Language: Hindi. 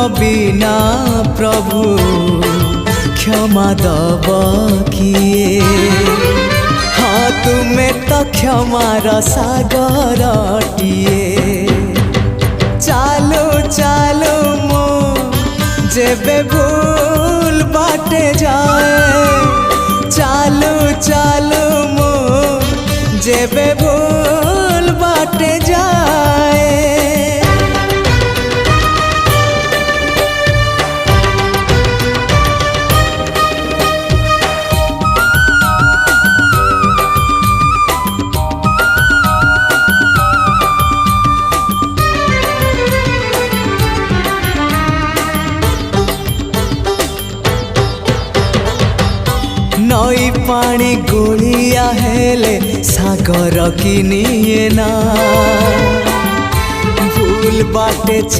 बिना प्रभु क्षमा दब किए। हाँ तुम्हें तो क्षमार सागरटिए। चालू चालू मो जेबे भूल बाटे जाए। चालू चालू मो जेबे भूल बाटे जाए। नई पानी गोलिया हेले सागर किनिए ना। भूल बाटे